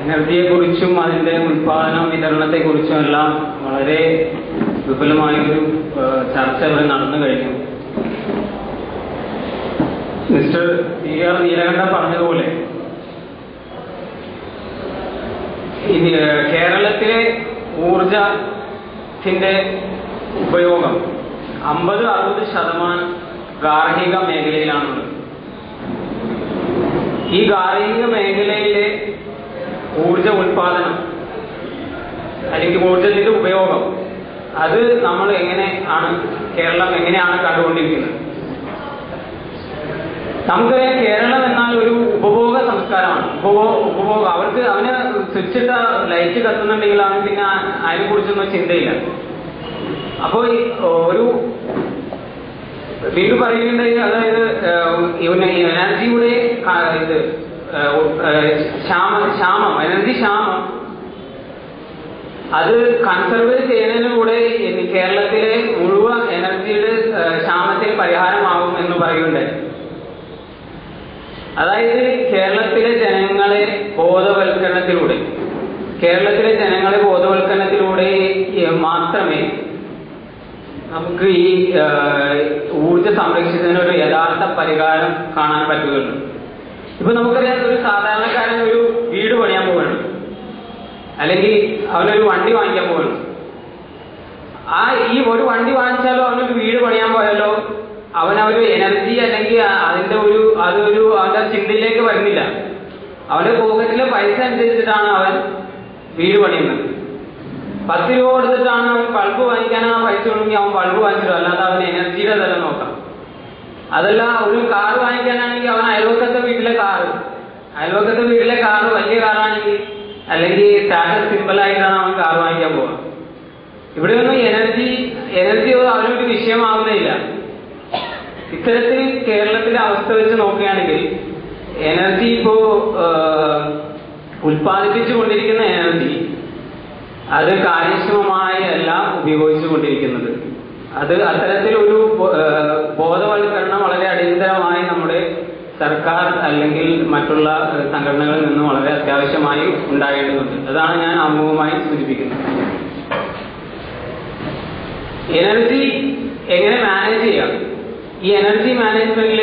എനർജിയെക്കുറിച്ചും അതിൻ്റെ ഉൽപാദന വിതരണത്തെക്കുറിച്ചും എല്ലാം വളരെ വിപുലമായൊരു ചർച്ച ഇവിടെ നടന്നു കഴിഞ്ഞു. മിസ്റ്റർ ടി.ആർ. നീലകണ്ഠൻ പറഞ്ഞതുപോലെ കേരളത്തിലെ ഊർജത്തിന്റെ ഉപയോഗം 50-60% ഗാർഹിക മേഖലയിലാണുള്ളത്. ഈ ഗാർഹിക മേഖലയിലെ ഊർജ ഉൽപാദനം അല്ലെങ്കിൽ ഊർജത്തിന്റെ ഉപയോഗം അത് നമ്മൾ കേരളം എങ്ങനെയാണ് കണ്ടുകൊണ്ടിരിക്കുന്നത്? നമുക്കറിയാം, കേരളം എന്നാൽ ഒരു ഉപഭോഗ സംസ്കാരമാണ്. ഉപഭോഗം അവന് സ്വിച്ചിട്ട ലൈറ്റ് കത്തുന്നുണ്ടെങ്കിൽ അവന് പിന്നെ അതിനെ കുറിച്ചൊന്നും ചിന്തയില്ല. അപ്പോൾ ഒരു വീണ്ടും പറയുന്നുണ്ടെങ്കിൽ, അതായത് എനർജിയുടെ എനർജി ക്ഷാമം അത് കൺസർവ് ചെയ്യുന്നതിലൂടെ കേരളത്തിലെ മുഴുവൻ എനർജിയുടെ ക്ഷാമത്തിന് പരിഹാരമാകും എന്ന് പറയുന്നുണ്ട്. അതായത് കേരളത്തിലെ ജനങ്ങളെ ബോധവൽക്കരണത്തിലൂടെ മാത്രമേ നമുക്ക് ഈ ഊർജ സംരക്ഷണത്തിന് ഒരു യഥാർത്ഥ പരിഹാരം കാണാൻ പറ്റുകയുള്ളൂ. ഇപ്പൊ നമുക്കറിയാം, ഒരു സാധാരണക്കാരൻ ഒരു വീട് പണിയാൻ പോകണം, അല്ലെങ്കിൽ അവനൊരു വണ്ടി വാങ്ങിക്കാൻ പോകണം. ഈ ഒരു വണ്ടി വാങ്ങിച്ചാലോ അവനൊരു വീട് പണിയാൻ പോയാലോ അവനൊരു എനർജി അല്ലെങ്കിൽ അവന്റെ ചിന്തയിലേക്ക് വരുന്നില്ല. അവന്റെ പോക്കറ്റിലെ പൈസ അനുസരിച്ചിട്ടാണ് അവൻ വീട് പണിയുന്നത്. 10 രൂപ കൊടുത്തിട്ടാണ് അവൻ ബൾബ് വാങ്ങിക്കാൻ ആ പൈസ ഉണ്ടെങ്കിൽ അവൻ ബൾബ് വാങ്ങിച്ചിടും, അല്ലാതെ അവൻ എനർജിയുടെ തരം നോക്കാം. അതല്ല, ഒരു കാർ വാങ്ങിക്കാനാണെങ്കിൽ അവൻ അയൽവക്കത്തെ വീട്ടിലെ കാറ് വലിയ കാറാണെങ്കിൽ അല്ലെങ്കിൽ സ്റ്റാറ്റസ് സിമ്പിളായിട്ടാണ് അവൻ കാർ വാങ്ങിക്കാൻ പോവുക. ഇവിടെയൊന്നും എനർജി അവനൊരു വിഷയമാവുന്നില്ല. ഇത്തരത്തിൽ കേരളത്തിലെ അവസ്ഥ വെച്ച് നോക്കുകയാണെങ്കിൽ എനർജി ഉൽപ്പാദിപ്പിച്ചുകൊണ്ടിരിക്കുന്ന എനർജി അത് കാര്യക്ഷമമായി അല്ല ഉപയോഗിച്ചുകൊണ്ടിരിക്കുന്നത്. അത്തരത്തിലൊരു ബോധവൽക്കരണം വളരെ അടിയന്തരമായി നമ്മുടെ സർക്കാർ അല്ലെങ്കിൽ മറ്റുള്ള സംഘടനകളിൽ നിന്ന് വളരെ അത്യാവശ്യമായി ഉണ്ടാകേണ്ടതുണ്ട്. അതാണ് ഞാൻ ആമുഖമായി സൂചിപ്പിക്കുന്നത്. എനർജി എങ്ങനെ മാനേജ് ചെയ്യാം? ഈ എനർജി മാനേജ്മെന്റിൽ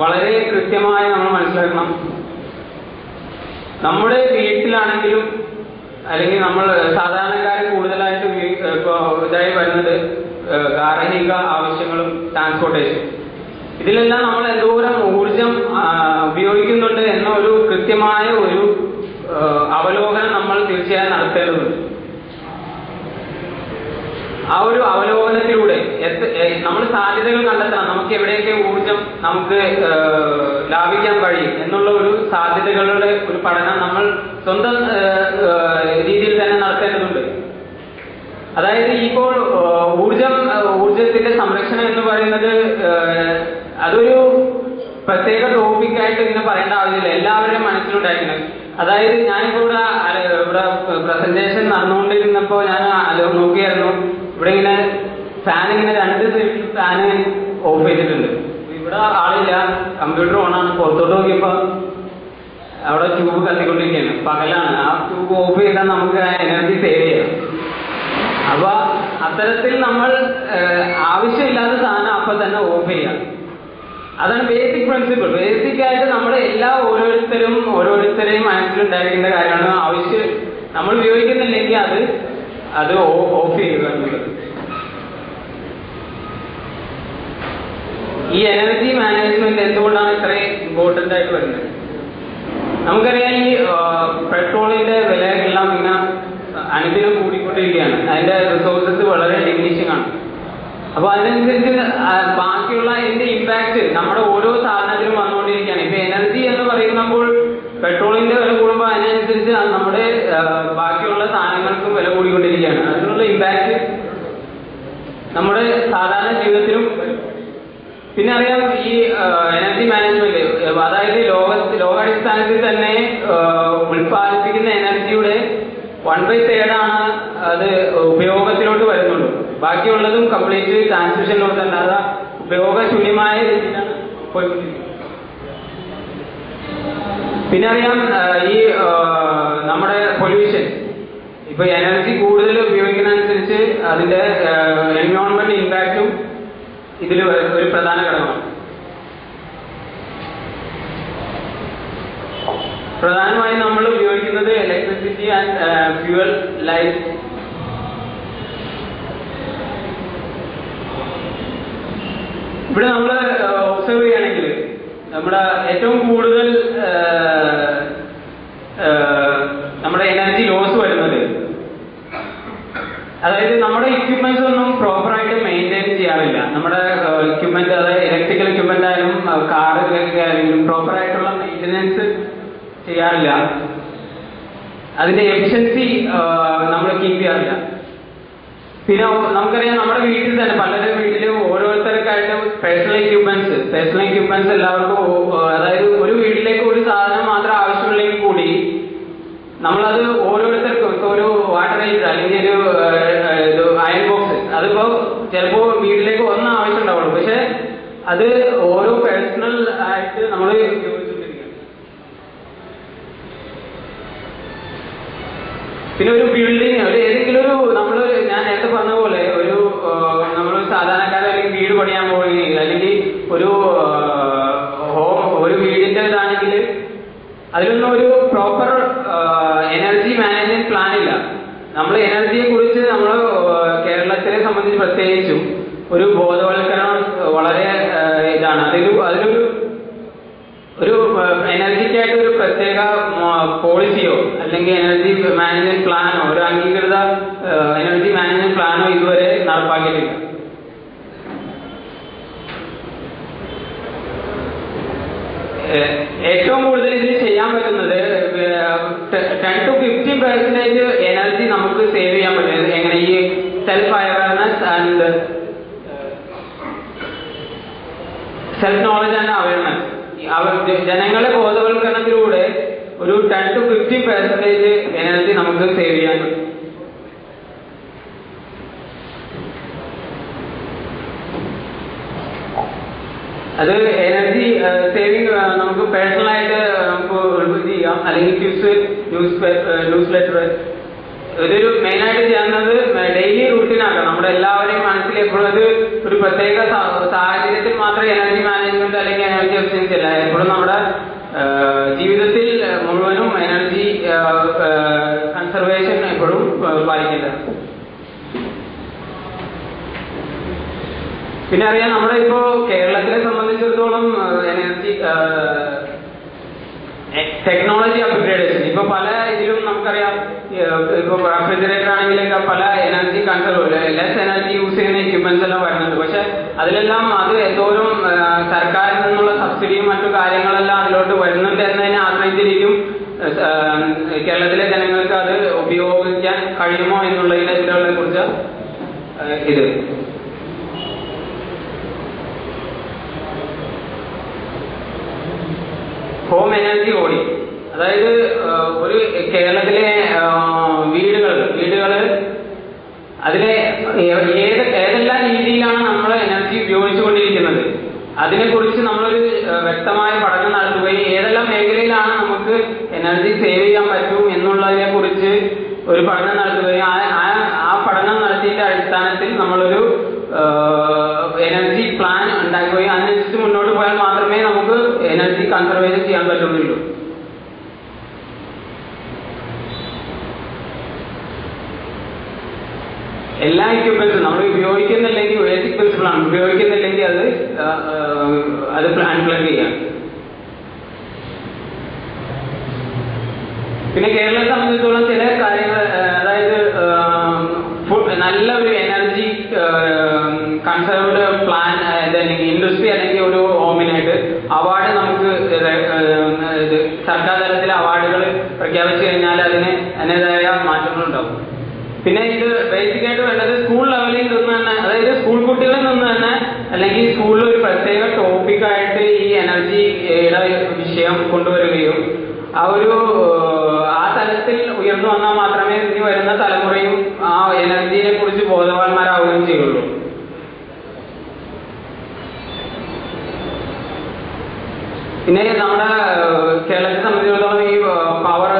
വളരെ കൃത്യമായി നമ്മൾ മനസ്സിലാക്കണം. നമ്മുടെ വീട്ടിലാണെങ്കിലും അല്ലെങ്കിൽ നമ്മൾ സാധാരണക്കാരൻ കൂടുതലായിട്ട് ഇതായി വരുന്നത് ഗാർഹിക ആവശ്യങ്ങളും ട്രാൻസ്പോർട്ടേഷൻ, ഇതിലെല്ലാം നമ്മൾ എന്തോരം ഊർജം ഉപയോഗിക്കുന്നുണ്ട് എന്ന ഒരു കൃത്യമായ ഒരു അവലോകനം നമ്മൾ തീർച്ചയായും നടത്തേണ്ടതുണ്ട്. ആ ഒരു അവലോകനത്തിലൂടെ നമ്മൾ സാധ്യതകൾ കണ്ടെത്തണം. നമുക്ക് എവിടെയൊക്കെ ഊർജം നമുക്ക് ലാഭിക്കാൻ കഴിയും എന്നുള്ള ഒരു സാധ്യതകളുടെ ഒരു പഠനം നമ്മൾ സ്വന്തം രീതിയിൽ തന്നെ നടത്തേണ്ടതുണ്ട്. അതായത് ഇപ്പോൾ ഊർജത്തിന്റെ സംരക്ഷണം എന്ന് പറയുന്നത് അതൊരു പ്രത്യേക ടോപ്പിക്കായിട്ട് ഇങ്ങനെ പറയേണ്ട ആവശ്യമില്ല, എല്ലാവരുടെയും മനസ്സിലുണ്ടായിരിക്കുന്നത്. അതായത് ഞാനിപ്പോ ഇവിടെ പ്രസന്റേഷൻ നടന്നുകൊണ്ടിരുന്നപ്പോ ഞാൻ നോക്കിയായിരുന്നു, ഇവിടെ ഇങ്ങനെ ഫാനിങ്ങനെ 2 സൈഡിൽ ഫാന് ഓഫ് ചെയ്തിട്ടുണ്ട്. ഇവിടെ ആളില്ല, കമ്പ്യൂട്ടർ ഓണാണ്. പുറത്തോട്ട് നോക്കിയപ്പോ അവിടെ ട്യൂബ് കത്തിക്കൊണ്ടിരിക്കുകയാണ്, പകലാണ്. ആ ട്യൂബ് ഓഫ് ചെയ്താൽ നമുക്ക് എനർജി സേവ് ചെയ്യാം. അപ്പൊ അത്തരത്തിൽ നമ്മൾ ആവശ്യമില്ലാത്ത സാധനം അപ്പൊ തന്നെ ഓഫ് ചെയ്യാം. അതാണ് ബേസിക് പ്രിൻസിപ്പിൾ. ബേസിക് ആയിട്ട് നമ്മുടെ ഓരോരുത്തരെയും മനസ്സിലുണ്ടായിരിക്കുന്ന കാര്യമാണ്. നമ്മൾ ഉപയോഗിക്കുന്നില്ലെങ്കിൽ അത് ഓഫ് ചെയ്യുക എന്നുള്ളത്. ഈ എനർജി മാനേജ്മെന്റ് എന്തുകൊണ്ടാണ് ഇത്രയും ഇമ്പോർട്ടന്റ് ആയിട്ട് വരുന്നത്? നമുക്കറിയാം, ഈ പെട്രോളിന്റെ വിലയെല്ലാം ഇങ്ങനെ അനുദിനം കൂടിക്കൊണ്ടിരിക്കുകയാണ്. അതിന്റെ റിസോഴ്സസ് വളരെ ഡിമിനിഷിംഗ് ആണ്. അപ്പൊ അതിനനുസരിച്ച് ബാക്കിയുള്ള ഇതിന്റെ ഇമ്പാക്ട് നമ്മുടെ ഓരോ സാധനത്തിലും വന്നുകൊണ്ടിരിക്കുകയാണ്. ഇപ്പൊ എനർജി എന്ന് പറയുമ്പോൾ പെട്രോളിന്റെ വില കൂടുമ്പോൾ അതിനനുസരിച്ച് നമ്മുടെ ബാക്കിയുള്ള സാധനങ്ങൾക്കും വില കൂടിക്കൊണ്ടിരിക്കുകയാണ്. അതിനുള്ള ഇമ്പാക്ട് നമ്മുടെ സാധാരണ ജീവിതത്തിലും. പിന്നെ അറിയാം, ഈ എനർജി മാനേജ്മെന്റ്, അതായത് ലോകാടിസ്ഥാനത്തിൽ തന്നെ ഉൽപ്പാദിപ്പിക്കുന്ന എനർജിയുടെ 1/3 അത് ഉപയോഗത്തിലോട്ട് വരുന്നുള്ളൂ. ബാക്കിയുള്ളതും കംപ്ലീറ്റ് ട്രാൻസ്മിഷനിലോട്ട് അല്ലാതെ ഉപയോഗശൂന്യമായ രീതിയിലാണ് പോയിക്കൊണ്ടിരിക്കുന്നത്. പിന്നെ അറിയാം ഈ നമ്മുടെ പൊല്യൂഷൻ, ഇപ്പൊ എനർജി കൂടുതൽ ഉപയോഗിക്കുന്നതനുസരിച്ച് അതിന്റെ എൻവയോൺമെന്റ് ഇമ്പാക്റ്റും ഇതിൽ ഒരു പ്രധാന ഘടകമാണ്. പ്രധാനമായും നമ്മൾ ഉപയോഗിക്കുന്നത് ഇലക്ട്രിസിറ്റി ആൻഡ് ഫ്യൂവൽ ലൈറ്റ്. ഇവിടെ നമ്മൾ ഒബ്സർവ് ചെയ്യുകയാണെങ്കിൽ നമ്മുടെ ഏറ്റവും കൂടുതൽ നമ്മുടെ എനർജി ലോസ് വരുന്നത്, അതായത് നമ്മുടെ ഇക്വിപ്മെന്റ്സ് ഒന്നും പ്രോപ്പറായിട്ട് മെയിൻറ്റെയിൻ ചെയ്യാറില്ല. നമ്മുടെ ഇക്വിപ്മെന്റ്, അതായത് ഇലക്ട്രിക്കൽ ഇക്വിപ്മെന്റ് ആയാലും കാറുകളൊക്കെ ആയാലും പ്രോപ്പറായിട്ടുള്ള മെയിൻ്റെനൻസ് ചെയ്യാറില്ല. അതിന്റെ എഫിഷ്യൻസി നമ്മൾ കീപ്പ് ചെയ്യാറില്ല. പിന്നെ നമുക്കറിയാം നമ്മുടെ വീട്ടിൽ തന്നെ പലരും വീട്ടിൽ ഓരോരുത്തർക്കായിട്ട് പേഴ്സണൽ ഇക്വിപ്മെന്റ്സ് എല്ലാവർക്കും, അതായത് ഒരു വീട്ടിലേക്ക് ഒരു സാധനം മാത്രം ആവശ്യമുള്ളെങ്കിൽ കൂടി നമ്മളത് ഓരോരുത്തർക്കും, ഇപ്പൊ ഒരു വാട്ടർ ഹീറ്റർ അല്ലെങ്കിൽ ഒരു അയൺ ബോക്സ്, അതിപ്പോ ചിലപ്പോ വീട്ടിലേക്ക് ഒന്ന് ആവശ്യം ഉണ്ടാവുള്ളൂ, പക്ഷെ അത് ഓരോ പേഴ്സണൽ ആയിട്ട് നമ്മൾ ഉപയോഗിച്ചുകൊണ്ടിരിക്കുകയാണ്. പിന്നെ ഒരു ബിൽഡിങ്, ഒരു ഏതെങ്കിലും ഒരു ഞാൻ നേരത്തെ പറഞ്ഞ പോലെ നമ്മൾ സാധാരണക്കാരെ അല്ലെങ്കിൽ വീട് പണിയാൻ പോവുകയും അല്ലെങ്കിൽ ഒരു വീടിന്റെ ഇതാണെങ്കിൽ അതിലൊന്നും ഒരു പ്രോപ്പർ എനർജി മാനേജ്മെന്റ് പ്ലാൻ ഇല്ല. നമ്മൾ എനർജിയെ കുറിച്ച് നമ്മൾ കേരളത്തിനെ സംബന്ധിച്ച് പ്രത്യേകിച്ചും ഒരു ബോധവൽക്കരണം വളരെ ഇതാണ്. ഒരു എനർജിക്കായിട്ട് ഒരു പ്രത്യേക പോളിസിയോ അല്ലെങ്കിൽ എനർജി മാനേജ്മെന്റ് പ്ലാനോ, ഒരു അംഗീകൃത എനർജി മാനേജ്മെന്റ് പ്ലാനോ ഇതുവരെ നടപ്പാക്കിയിട്ടില്ല. ഏറ്റവും കൂടുതൽ ഇതിൽ ചെയ്യാൻ പറ്റുന്നത് 10 to 15% എനർജി നമുക്ക് സേവ് ചെയ്യാൻ പറ്റുന്നത് എങ്ങനെ, ഈ self awareness and self knowledge and awareness, ജനങ്ങളെ ബോധവൽക്കരണത്തിലൂടെ ഒരു 10 to 15% എനർജി നമുക്ക് സേവ് ചെയ്യാൻ പറ്റും. അത് എനർജി സേവിങ് നമുക്ക് പേഴ്സണലായിട്ട് നമുക്ക് റിവ്യൂ ചെയ്യാം, അല്ലെങ്കിൽ ന്യൂസ് ലെറ്റർ. ഇതൊരു മെയിനായിട്ട് ചെയ്യുന്നത് ഡെയിലി റൂട്ടീനാക്കാം. നമ്മുടെ എല്ലാവരെയും മനസ്സിൽ എപ്പോഴും ഒരു പ്രത്യേക സാഹചര്യത്തിൽ മാത്രമേ എനർജി മാനേജ്മെന്റ് അല്ലെങ്കിൽ എനർജി എഫിഷ്യൻസി അല്ല, എപ്പോഴും നമ്മുടെ ജീവിതത്തിൽ മുഴുവനും എനർജി കൺസർവേഷൻ എപ്പോഴും പാലിക്കേണ്ടതാണ്. പിന്നെ അറിയാം, നമ്മുടെ ഇപ്പോ കേരളത്തിനെ സംബന്ധിച്ചിടത്തോളം എനർജി ടെക്നോളജി അപ്ഗ്രേഡേഷൻ ഇപ്പൊ പല ഇതിലും നമുക്കറിയാം. ഇപ്പൊ റെഫ്രിജറേറ്റർ ആണെങ്കിലൊക്കെ പല എനർജി ലെസ് എനർജി യൂസ് ചെയ്യുന്ന എക്യുപ്മെന്റ്സ് എല്ലാം വരുന്നുണ്ട്. പക്ഷെ അതിലെല്ലാം അത് എന്തോരം സർക്കാരിൽ നിന്നുള്ള സബ്സിഡിയും മറ്റു കാര്യങ്ങളെല്ലാം അതിലോട്ട് വരുന്നുണ്ട് എന്നതിനെ ആശ്രയിച്ചിരിക്കും കേരളത്തിലെ ജനങ്ങൾക്ക് അത് ഉപയോഗിക്കാൻ കഴിയുമോ എന്നുള്ളതിനെ കുറിച്ച് ഇത്. ഹോം എനർജി ഓഡിറ്റ്, അതായത് ഒരു കേരളത്തിലെ വീടുകള് അതിലെ ഏതെല്ലാം രീതിയിലാണ് നമ്മൾ എനർജി ഉപയോഗിച്ചുകൊണ്ടിരിക്കുന്നത് അതിനെക്കുറിച്ച് നമ്മളൊരു വ്യക്തമായ പഠനം നടത്തുകയും ഏതെല്ലാം മേഖലയിലാണ് നമുക്ക് എനർജി സേവ് ചെയ്യാൻ പറ്റും എന്നുള്ളതിനെ കുറിച്ച് ഒരു പഠനം നടത്തുകയും ആ പഠനം നടത്തിയതിന്റെ അടിസ്ഥാനത്തിൽ നമ്മളൊരു എനർജി പ്ലാൻ ഉണ്ടാക്കുകയും അതിനനുസരിച്ച് മുന്നോട്ട് പോയാൽ മാത്രമേ നമുക്ക് എനർജി കൺസർവേഷൻ ചെയ്യാൻ പറ്റുള്ളൂ. എല്ലാ എക്യുപ്മെന്റ്സും നമ്മൾ ഉപയോഗിക്കുന്നില്ലെങ്കിൽ ബേസിക് പ്രിൻസിപ്പിൾ ആണ്, ഉപയോഗിക്കുന്നില്ലെങ്കിൽ അത് അൺപ്ലഗ് ചെയ്യാം. പിന്നെ കേരളത്തെ സംബന്ധിച്ചിടത്തോളം ചില കാര്യങ്ങൾ, അതായത് നല്ല ഒരു എനർജി കൺസർവ്ഡ് പ്ലാൻ അല്ലെങ്കിൽ ഇൻഡസ്ട്രി അല്ലെങ്കിൽ ഒരു ഹോമിനായിട്ട് അവാർഡ് നമുക്ക് സർക്കാർ തലത്തിൽ അവാർഡുകൾ പ്രഖ്യാപിച്ചു കഴിഞ്ഞാൽ അതിന് അതിൻ്റെതായ മാറ്റങ്ങളുണ്ടാവും. പിന്നെ ഇത് ബേസിക്കായിട്ട് വേണ്ടത് സ്കൂൾ ലെവലിൽ നിന്ന് തന്നെ, അതായത് സ്കൂൾ കുട്ടികളിൽ നിന്ന് തന്നെ അല്ലെങ്കിൽ സ്കൂളിൽ ഒരു പ്രത്യേക ടോപ്പിക്കായിട്ട് ഈ എനർജിയുടെ വിഷയം കൊണ്ടുവരികയും ആ തലത്തിൽ ഉയർന്നു വന്നാൽ മാത്രമേ ഇനി വരുന്ന തലമുറയും ആ എനർജിയെ കുറിച്ച് ബോധവാന്മാരാവുകയും ചെയ്യുള്ളൂ. പിന്നെ നമ്മുടെ കേരളത്തെ സംബന്ധിച്ചിടത്തോളം ഈ പവർ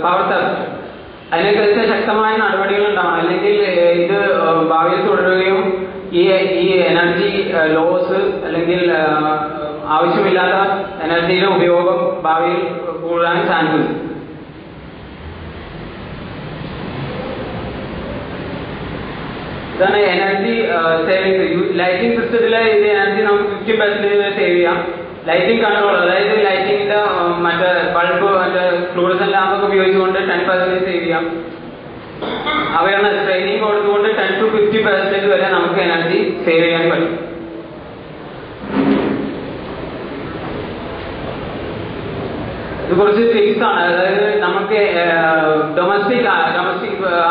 തെഫ്റ്റ് അതിനെക്കുറിച്ച് ശക്തമായ നടപടികൾ ഉണ്ടാവണം. അല്ലെങ്കിൽ ഇത് ഭാവിയിൽ തുടരുകയും ഈ എനർജി ലോസ് അല്ലെങ്കിൽ ആവശ്യമില്ലാത്ത എനർജിയുടെ ഉപയോഗം ഭാവിയിൽ കൂടാൻ ചാൻസ് ഉണ്ട്. ഇതാണ് എനർജി സേവിങ്. ലൈറ്റിംഗ് സിസ്റ്റത്തിലെ ഇത് എനർജി നമുക്ക് 50% സേവ് ചെയ്യാം. ലൈറ്റിംഗ് കൺട്രോൾ, അതായത് ലൈറ്റിംഗിന്റെ മറ്റേ ബൾബ് മറ്റേ ഫ്ലൂറസെന്റ് ലാമ്പൊക്കെ ഉപയോഗിച്ചുകൊണ്ട് 10% സേവ് ചെയ്യാം. അവയർനെസ് ട്രെയിനിങ് കൊടുത്തുകൊണ്ട് 10 to 50% വരെ നമുക്ക് എനർജി സേവ് ചെയ്യാൻ പറ്റും. ഇത് കുറച്ച് ടിപ്സ് ആണ്. അതായത് നമുക്ക് ഡൊമസ്റ്റിക്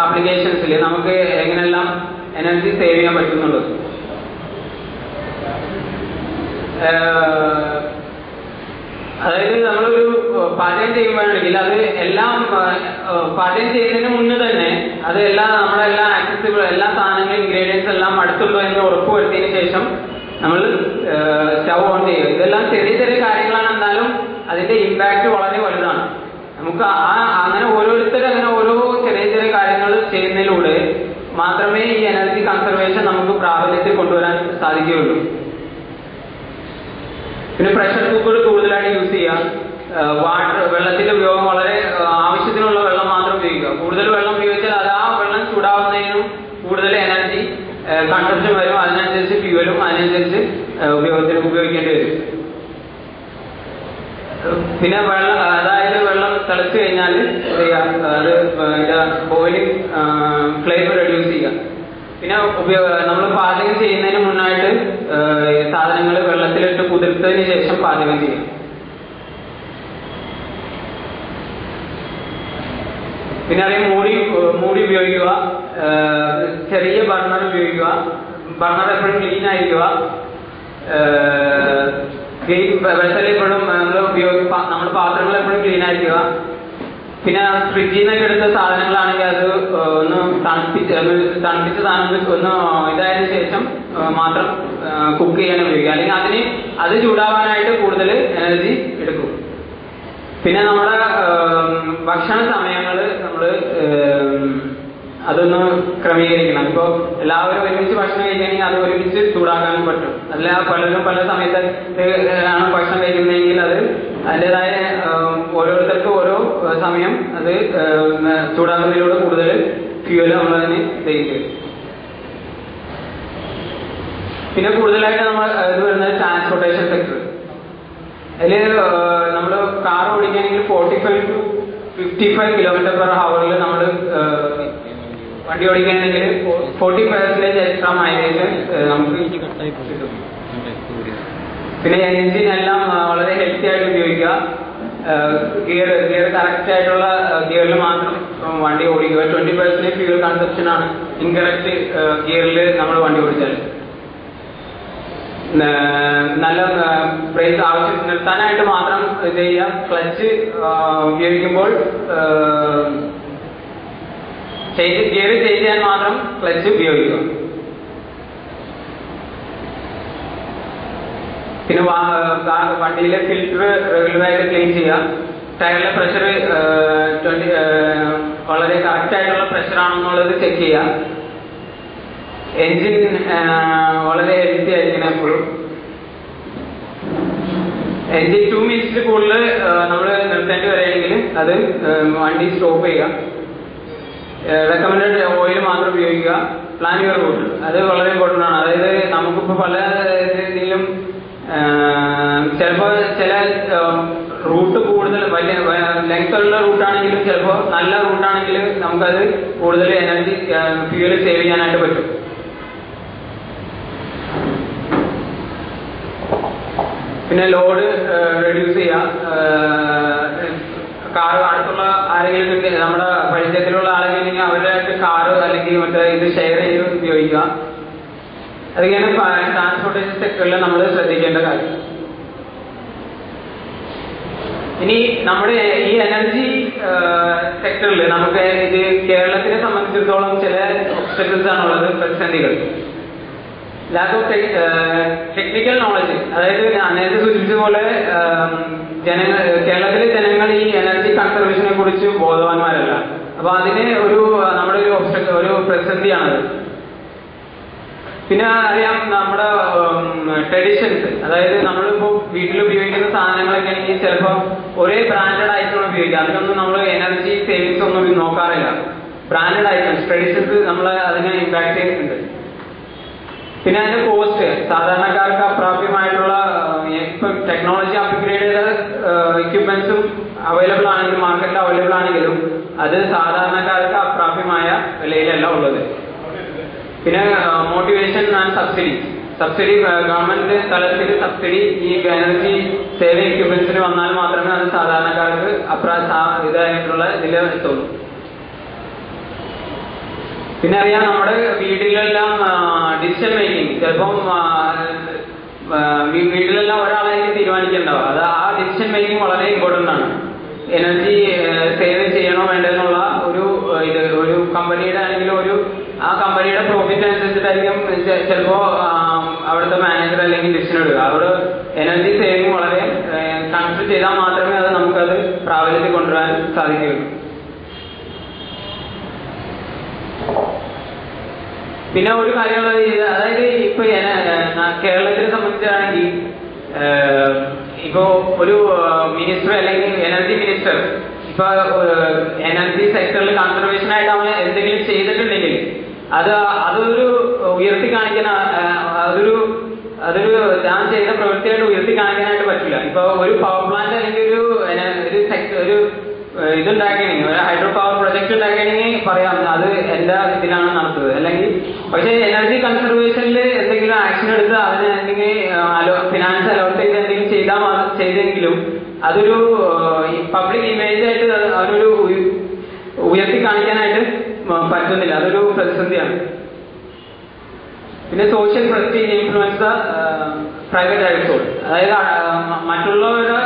ആപ്ലിക്കേഷൻസിൽ നമുക്ക് എങ്ങനെയെല്ലാം എനർജി സേവ് ചെയ്യാൻ പറ്റുന്നുള്ളത്. അതായത് നമ്മളൊരു പാചകം ചെയ്യുമ്പോഴാണെങ്കിൽ അത് എല്ലാം പാചകം ചെയ്യുന്നതിന് മുന്നേ തന്നെ അത് നമ്മുടെ എല്ലാ ആക്സസിബിൾ എല്ലാ സാധനങ്ങളും ഇൻഗ്രീഡിയൻസ് എല്ലാം അടുത്തുള്ളൂ എന്ന് ഉറപ്പുവരുത്തിയതിനു ശേഷം നമ്മൾ സ്റ്റവ് ഓൺ ചെയ്യുക. ഇതെല്ലാം ചെറിയ ചെറിയ കാര്യങ്ങളാണ്, എന്നാലും അതിന്റെ ഇമ്പാക്ട് വളരെ വലുതാണ്. നമുക്ക് അങ്ങനെ ഓരോരുത്തരും അങ്ങനെ ഓരോ ചെറിയ ചെറിയ കാര്യങ്ങൾ ചെയ്യുന്നതിലൂടെ മാത്രമേ ഈ എനർജി കൺസർവേഷൻ നമുക്ക് പ്രാബല്യത്തിൽ കൊണ്ടുവരാൻ സാധിക്കുകയുള്ളൂ. പിന്നെ പ്രഷർ കുക്കർ കൂടുതലായിട്ട് യൂസ് ചെയ്യുക. വെള്ളത്തിന്റെ ഉപയോഗം വളരെ ആവശ്യത്തിനുള്ള വെള്ളം മാത്രം ഉപയോഗിക്കുക. കൂടുതൽ വെള്ളം ഉപയോഗിച്ചാൽ അത് ആ വെള്ളം ചൂടാവുന്നതിനും കൂടുതൽ എനർജി കൺസപ്ഷൻ വരും. അതിനനുസരിച്ച് ഫ്യൂവലും അതിനനുസരിച്ച് ഉപയോഗിക്കേണ്ടി വരും. പിന്നെ അതായത് വെള്ളം തിളച്ചു കഴിഞ്ഞാൽ അത് ബോയിലിംഗ് ഫ്ലെയിം റെഡ്യൂസ് ചെയ്യുക. പിന്നെ നമ്മൾ പാചകം ചെയ്യുന്നതിന് മുന്നായിട്ട് സാധനങ്ങൾ വെള്ളത്തിലിട്ട് കുതിർത്തതിന് ശേഷം പാചകം ചെയ്യാം. പിന്നെ അതേ മൂടി ഉപയോഗിക്കുക. ചെറിയ ബർണർ ഉപയോഗിക്കുക. ബർണർ എപ്പോഴും ക്ലീൻ ആയിരിക്കുക. വെസൽ എപ്പോഴും നമ്മുടെ പാത്രങ്ങൾ എപ്പോഴും ക്ലീൻ ആയിരിക്കുക. പിന്നെ ഫ്രിഡ്ജിൽ നിന്നൊക്കെ എടുത്ത സാധനങ്ങളാണെങ്കിൽ അത് ഒന്ന് തണുപ്പിച്ച സാധനങ്ങൾ ഒന്ന് ഇതായതിനു ശേഷം മാത്രം കുക്ക് ചെയ്യാൻ ഉപയോഗിക്കുക. അല്ലെങ്കിൽ അത് ചൂടാവാനായിട്ട് കൂടുതൽ എനർജി എടുക്കും. പിന്നെ നമ്മുടെ ഭക്ഷണ സമയങ്ങൾ നമ്മൾ അതൊന്ന് ക്രമീകരിക്കണം. ഇപ്പോൾ എല്ലാവരും ഒരുമിച്ച് ഭക്ഷണം കഴിക്കുകയാണെങ്കിൽ അത് ഒരുമിച്ച് ചൂടാക്കാനും പറ്റും. അല്ല പലരും പല സമയത്ത് ആണ് ഭക്ഷണം കഴിക്കുന്നതെങ്കിൽ അത് അതിൻ്റെതായ ഓരോരുത്തർക്കും ഓരോ സമയം അത് ചൂടാക്കുന്നതിലൂടെ കൂടുതൽ ഫ്യൂവൽ നമ്മളതിന് ഉപയോഗിക്കും. പിന്നെ കൂടുതലായിട്ട് നമ്മൾ ഇത് വരുന്നത് ട്രാൻസ്പോർട്ടേഷൻ സെക്ടർ. അതിൽ നമ്മൾ കാർ ഓടിക്കുകയാണെങ്കിൽ 45 to 55 km/h നമ്മൾ വണ്ടി ഓടിക്കുകയാണെങ്കിൽ 40% എക്സ്ട്രാ മൈലേജ് നമുക്ക് കിട്ടും. പിന്നെ എൻജിൻ എല്ലാം വളരെ ഹെൽത്തി ആയിട്ട് ഉപയോഗിക്കുക. ഗിയർ കറക്റ്റ് ആയിട്ടുള്ള ഗിയറിൽ മാത്രം വണ്ടി ഓടിക്കുക. 20% ഫ്യൂവൽ കൺസപ്ഷൻ ആണ് ഇൻകറക്റ്റ് ഗിയറിൽ നമ്മൾ വണ്ടി ഓടിച്ചാൽ. നല്ല ബ്രേക്ക് ആവശ്യം നിർത്താനായിട്ട് മാത്രം ഇത് ചെയ്യുക. ക്ലച്ച് ഉപയോഗിക്കുമ്പോൾ ഗിയർ ചേഞ്ച് ചെയ്യാൻ മാത്രം ക്ലച്ച് ഉപയോഗിക്കുക. പിന്നെ വണ്ടിയിലെ ഫിൽറ്റർ റെഗുലറായിട്ട് ക്ലീൻ ചെയ്യുക. ടയറിലെ പ്രഷർ വളരെ കറക്റ്റ് ആയിട്ടുള്ള പ്രഷർ ആണെന്നുള്ളത് ചെക്ക് ചെയ്യുക. എൻജിൻ വളരെ ഹെൽത്തി ആയിരിക്കണം എപ്പോഴും. എൻജിൻ 2 minutes കൂടുതൽ നമ്മൾ നിർത്തേണ്ടി വരികയാണെങ്കിൽ അത് വണ്ടി സ്റ്റോപ്പ് ചെയ്യുക. റെക്കമെൻഡഡ് ഓയിൽ മാത്രം ഉപയോഗിക്കുക. പ്ലാൻ യുവർ റൂട്ട്, അത് വളരെ ഇമ്പോർട്ടൻ്റ് ആണ്. അതായത് നമുക്കിപ്പോൾ പല രീതിയിലും ചിലപ്പോൾ ചില റൂട്ട് കൂടുതൽ വലിയ ലെങ്ത് ഉള്ള റൂട്ടാണെങ്കിലും ചിലപ്പോൾ നല്ല റൂട്ടാണെങ്കിൽ നമുക്കത് കൂടുതൽ എനർജി ഫ്യൂവൽ സേവ് ചെയ്യാനായിട്ട് പറ്റും. പിന്നെ ലോഡ് റെഡ്യൂസ് ചെയ്യുക. കാറ് അടുത്തുള്ള ആരെങ്കിലും നമ്മുടെ പരിചയത്തിലുള്ള ആരെങ്കിലും അവരായിട്ട് കാറ് അല്ലെങ്കിൽ മറ്റേ ഇത് ഷെയർ ചെയ്ത് ഉപയോഗിക്കുക. അതൊക്കെയാണ് ട്രാൻസ്പോർട്ടേഷൻ സെക്ടറിൽ നമ്മൾ ശ്രദ്ധിക്കേണ്ട കാര്യം. ഇനി നമ്മുടെ ഈ എനർജി സെക്ടറിൽ നമുക്ക് ഇത് കേരളത്തിനെ സംബന്ധിച്ചിടത്തോളം ചില ഒബ്സ്റ്റക്കിൾസ് ആണുള്ളത്, പ്രതിസന്ധികൾ. Lack of technical knowledge. അതായത് ഞാൻ നേരത്തെ സൂചിപ്പിച്ചതുപോലെ കേരളത്തിലെ ജനങ്ങൾ ഈ എനർജി കൺസർവേഷനെ കുറിച്ച് ബോധവാന്മാരല്ല. അപ്പൊ അതിന് നമ്മുടെ ഒരു പ്രതിസന്ധിയാണത്. പിന്നെ അറിയാം നമ്മുടെ ട്രഡീഷൻസ്, അതായത് നമ്മളിപ്പോ വീട്ടിൽ ഉപയോഗിക്കുന്ന സാധനങ്ങളൊക്കെ ആണെങ്കിൽ ചിലപ്പോൾ ഒരേ ബ്രാൻഡഡ് ഐറ്റം ഉപയോഗിക്കുക. അതിനൊന്നും നമ്മൾ എനർജി സേവിങ്സ് ഒന്നും നോക്കാറില്ല. ബ്രാൻഡഡ് ഐറ്റംസ് ട്രഡീഷൻസ് നമ്മളെ അതിനെ ഇമ്പാക്ട് ചെയ്യുന്നുണ്ട്. പിന്നെ അതിന്റെ കോസ്റ്റ്, സാധാരണക്കാർക്ക് അപ്രാപ്യമായിട്ടുള്ള ഇപ്പൊ ടെക്നോളജി അപ്ഗ്രേഡ് ചെയ്ത എക്യുപ്മെന്റ്സും അവൈലബിൾ ആണെങ്കിലും മാർക്കറ്റിൽ അവൈലബിൾ ആണെങ്കിലും അത് സാധാരണക്കാർക്ക് അപ്രാപ്യമായ വിലയിലല്ല ഉള്ളത്. പിന്നെ മോട്ടിവേഷൻ ആൻഡ് സബ്സിഡി ഗവൺമെന്റ് തലത്തിൽ സബ്സിഡി ഈ എനർജി സേവിംഗ് എക്യുപ്മെന്റ്സിന് വന്നാൽ മാത്രമേ അത് സാധാരണക്കാർക്ക് ഇതായിട്ടുള്ള ഇതിൽ എത്തുള്ളൂ. പിന്നെ അറിയാം നമ്മുടെ വീട്ടിലെല്ലാം ഡിസിഷൻ മേക്കിംഗ്, ചിലപ്പം വീട്ടിലെല്ലാം ഒരാളായിരിക്കും തീരുമാനിക്കേണ്ടത്. അത് ആ ഡിസിഷൻ മേക്കിംഗ് വളരെ ഇമ്പോർട്ടന്റ് ആണ്. എനർജി സേവ് ചെയ്യണോ വേണ്ടെന്നുള്ള ഒരു കമ്പനിയുടെ ആണെങ്കിലും ആ കമ്പനിയുടെ പ്രോഫിറ്റ് അനുസരിച്ചിട്ടായിരിക്കും ചിലപ്പോ അവിടുത്തെ മാനേജർ അല്ലെങ്കിൽ ഡിസിഷൻ എടുക്കുക. അവിടെ എനർജി സേവിങ് വളരെ കൺസിഡർ ചെയ്താൽ മാത്രമേ നമുക്കത് പ്രാബല്യത്തിൽ കൊണ്ടുവരാൻ സാധിക്കുകയുള്ളൂ. പിന്നെ ഒരു കാര്യമുള്ളത്, അതായത് ഇപ്പൊ കേരളത്തിനെ സംബന്ധിച്ചാണെങ്കിൽ ഇപ്പോ ഒരു മിനിസ്റ്റർ അല്ലെങ്കിൽ എനർജി മിനിസ്റ്റർ ഇപ്പൊ എനർജി സെക്ടറിൽ കൺസർവേഷൻ ആയിട്ട് അവൻ എന്തെങ്കിലും ചെയ്തിട്ടുണ്ടെങ്കിൽ അതൊരു ഉയർത്തി കാണിക്കാൻ അതൊരു താൻ ചെയ്ത പ്രവൃത്തിയായിട്ട് ഉയർത്തി കാണിക്കാനായിട്ട് പറ്റില്ല. ഇപ്പൊ ഒരു പവർ പ്ലാന്റ് അല്ലെങ്കിൽ ഒരു ഇതുണ്ടാക്കണമെങ്കിൽ, ഒരു ഹൈഡ്രോ പവർ പ്രൊജക്ട് ഉണ്ടാക്കണമെങ്കിൽ പറയാം അത് എന്റെ ഇതിലാണ് നടത്തുന്നത്. അല്ലെങ്കിൽ പക്ഷെ എനർജി കൺസർവേഷനിൽ എന്തെങ്കിലും ആക്ഷൻ എടുത്ത് അതിന് എന്തെങ്കിലും ഫിനാൻസ് അലോട്ട് ചെയ്ത് എന്തെങ്കിലും ചെയ്തെങ്കിലും അതൊരു പബ്ലിക് ഇമേജ് ആയിട്ട് അതൊരു ഉയർത്തി കാണിക്കാനായിട്ട് പറ്റുന്നില്ല. അതൊരു പ്രതിസന്ധിയാണ്. പിന്നെ social prestige influence private household, അതായത് മറ്റുള്ളവരെ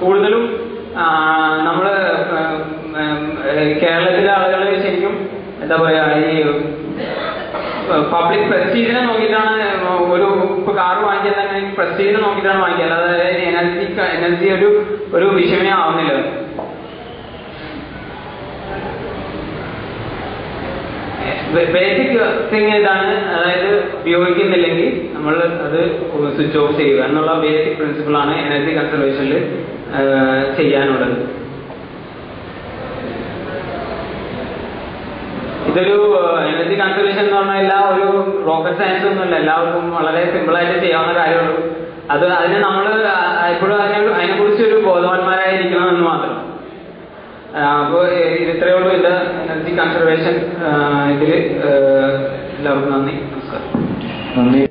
കൂടുതലും നമ്മള് കേരളത്തിലെ ആളുകൾ ശരിക്കും എന്താ പറയാ ഈ പബ്ലിക് പ്രസ്റ്റീജിനെ നോക്കിയിട്ടാണ് ഇപ്പൊ കാർ വാങ്ങിക്കാൻ പ്രസ്റ്റീജിനെ നോക്കിയിട്ടാണ് വാങ്ങിക്കുക. അതായത് എനർജി ഒരു വിഷയമേ ആവുന്നില്ല. ബേസിക് തിങ് ഇതാണ്, അതായത് ഉപയോഗിക്കുന്നില്ലെങ്കിൽ നമ്മൾ അത് സ്വിച്ച് ഓഫ് ചെയ്യുക എന്നുള്ള ബേസിക് പ്രിൻസിപ്പിളാണ് എനർജി കൺസർവേഷനിൽ ചെയ്യാനുള്ളത്. ഇതൊരു എനർജി കൺസർവേഷൻ എന്ന് പറഞ്ഞാൽ ഒരു റോക്കറ്റ് സയൻസ് ഒന്നുമല്ല, എല്ലാവർക്കും വളരെ സിമ്പിളായിട്ട് ചെയ്യാവുന്ന കാര്യമുള്ളൂ. അതിന് നമ്മൾ എപ്പോഴും അതിനെക്കുറിച്ച് ഒരു ബോധവാന്മാരായിരിക്കണം എന്ന് മാത്രം. അപ്പോൾ ഇത്രയേ ഉള്ളൂ ഇതിന്റെ എനർജി കൺസർവേഷൻ ഇതിൽ. എല്ലാവർക്കും നന്ദി, നമസ്കാരം. നന്ദി.